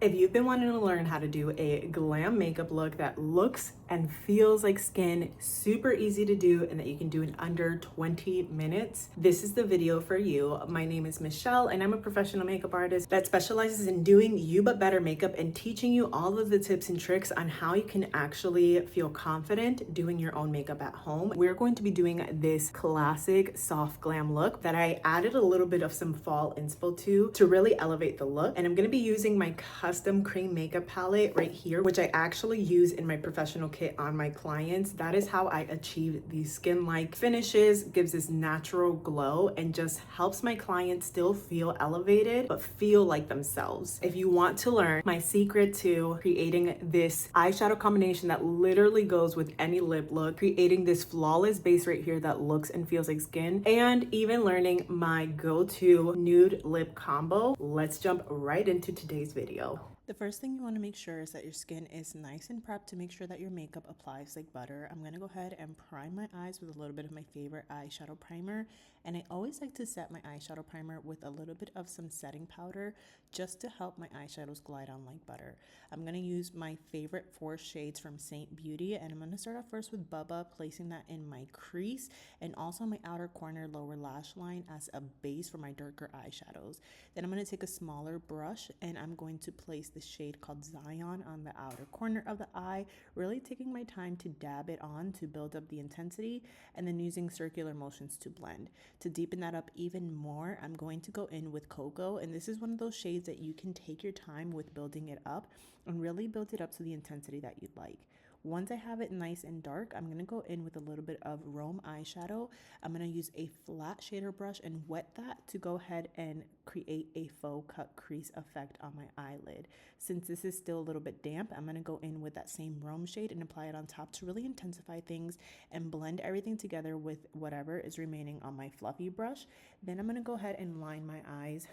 If you've been wanting to learn how to do a glam makeup look that looks and feels like skin, super easy to do, and that you can do in under 20 minutes, this is the video for you. My name is Michelle, and I'm a professional makeup artist that specializes in doing you but better makeup and teaching you all of the tips and tricks on how you can actually feel confident doing your own makeup at home. We're going to be doing this classic soft glam look that I added a little bit of some fall inspo to really elevate the look. And I'm going to be using my custom cream makeup palette right here, which I actually use in my professional kit on my clients. That is how I achieve these skin-like finishes, gives this natural glow, and just helps my clients still feel elevated but feel like themselves. If you want to learn my secret to creating this eyeshadow combination that literally goes with any lip look, creating this flawless base right here that looks and feels like skin, and even learning my go-to nude lip combo, let's jump right into today's video. The first thing you want to make sure is that your skin is nice and prepped to make sure that your makeup applies like butter. I'm going to go ahead and prime my eyes with a little bit of my favorite eyeshadow primer. And I always like to set my eyeshadow primer with a little bit of some setting powder just to help my eyeshadows glide on like butter. I'm going to use my favorite 4 shades from Seint Beauty, and I'm going to start off first with Bubba, placing that in my crease and also my outer corner lower lash line as a base for my darker eyeshadows. Then I'm going to take a smaller brush and I'm going to place the shade called Zion on the outer corner of the eye, really taking my time to dab it on to build up the intensity, and then using circular motions to blend. To deepen that up even more, I'm going to go in with Cocoa, and this is one of those shades that you can take your time with building it up and really build it up to the intensity that you'd like. Once I have it nice and dark, I'm going to go in with a little bit of Rome eyeshadow. I'm going to use a flat shader brush and wet that to go ahead and create a faux cut crease effect on my eyelid. Since this is still a little bit damp, I'm going to go in with that same Rome shade and apply it on top to really intensify things and blend everything together with whatever is remaining on my fluffy brush. Then I'm going to go ahead and line my eyes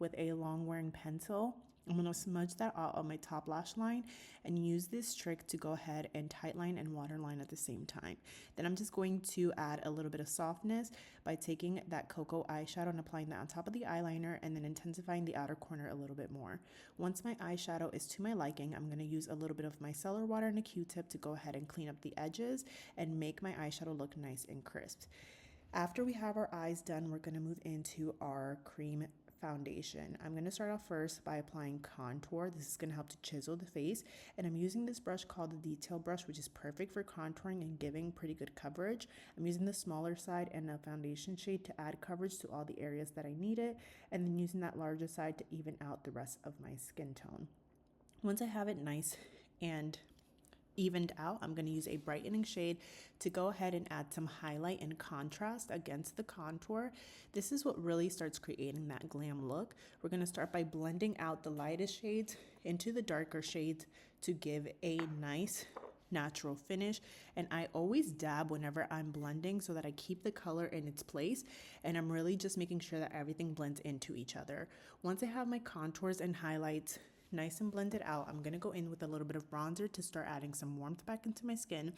with a long wearing pencil. I'm going to smudge that out on my top lash line and use this trick to go ahead and tightline and waterline at the same time. Then I'm just going to add a little bit of softness by taking that cocoa eyeshadow and applying that on top of the eyeliner, and then intensifying the outer corner a little bit more. Once my eyeshadow is to my liking, I'm going to use a little bit of micellar water and a Q-tip to go ahead and clean up the edges and make my eyeshadow look nice and crisp. After we have our eyes done, we're going to move into our cream foundation. I'm going to start off first by applying contour. This is going to help to chisel the face, and I'm using this brush called the detail brush, which is perfect for contouring and giving pretty good coverage. I'm using the smaller side and a foundation shade to add coverage to all the areas that I need it, and then using that larger side to even out the rest of my skin tone. Once I have it nice and evened out, I'm going to use a brightening shade to go ahead and add some highlight and contrast against the contour. This is what really starts creating that glam look. We're going to start by blending out the lightest shades into the darker shades to give a nice natural finish. And I always dab whenever I'm blending so that I keep the color in its place, and I'm really just making sure that everything blends into each other. Once I have my contours and highlights nice and blended out, I'm going to go in with a little bit of bronzer to start adding some warmth back into my skin.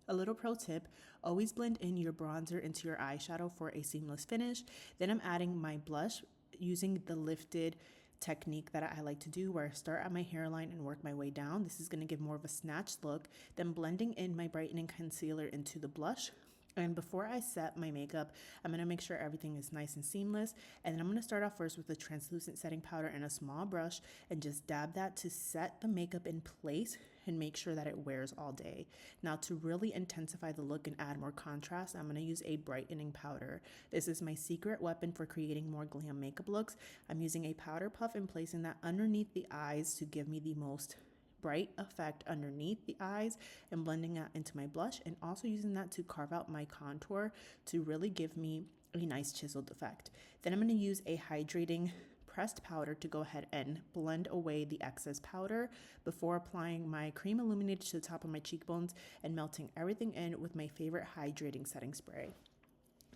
A little pro tip, always blend in your bronzer into your eyeshadow for a seamless finish. Then I'm adding my blush using the lifted technique that I like to do, where I start at my hairline and work my way down. This is going to give more of a snatched look. Then blending in my brightening concealer into the blush. And before I set my makeup, I'm going to make sure everything is nice and seamless. And then I'm going to start off first with a translucent setting powder and a small brush and just dab that to set the makeup in place and make sure that it wears all day. Now, to really intensify the look and add more contrast, I'm going to use a brightening powder. This is my secret weapon for creating more glam makeup looks. I'm using a powder puff and placing that underneath the eyes to give me the most bright effect underneath the eyes, and blending that into my blush, and also using that to carve out my contour to really give me a nice chiseled effect. Then I'm going to use a hydrating pressed powder to go ahead and blend away the excess powder before applying my cream illuminator to the top of my cheekbones and melting everything in with my favorite hydrating setting spray.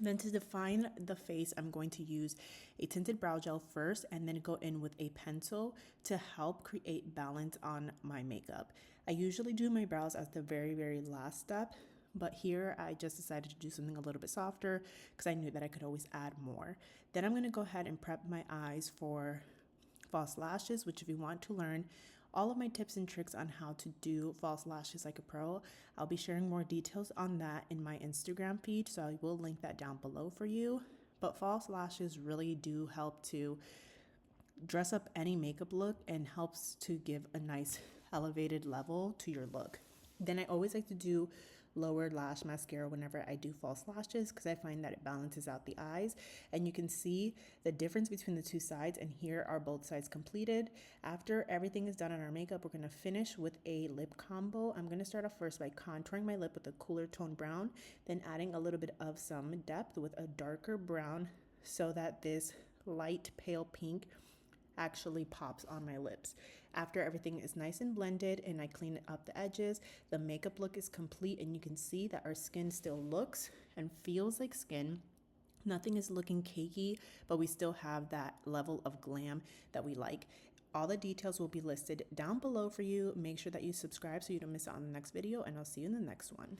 Then to define the face, I'm going to use a tinted brow gel first and then go in with a pencil to help create balance on my makeup. I usually do my brows as the very, very last step, but here I just decided to do something a little bit softer because I knew that I could always add more. Then I'm going to go ahead and prep my eyes for false lashes, which if you want to learn all of my tips and tricks on how to do false lashes like a pro, I'll be sharing more details on that in my Instagram feed, so I will link that down below for you. But false lashes really do help to dress up any makeup look and helps to give a nice elevated level to your look. Then I always like to do lower lash mascara whenever I do false lashes because I find that it balances out the eyes, and you can see the difference between the two sides, and here are both sides completed. After everything is done on our makeup, we're going to finish with a lip combo. I'm going to start off first by contouring my lip with a cooler tone brown, then adding a little bit of some depth with a darker brown so that this light pale pink actually pops on my lips. After everything is nice and blended and I clean up the edges, the makeup look is complete, and you can see that our skin still looks and feels like skin. Nothing is looking cakey, but we still have that level of glam that we like. All the details will be listed down below for you. Make sure that you subscribe so you don't miss out on the next video, and I'll see you in the next one.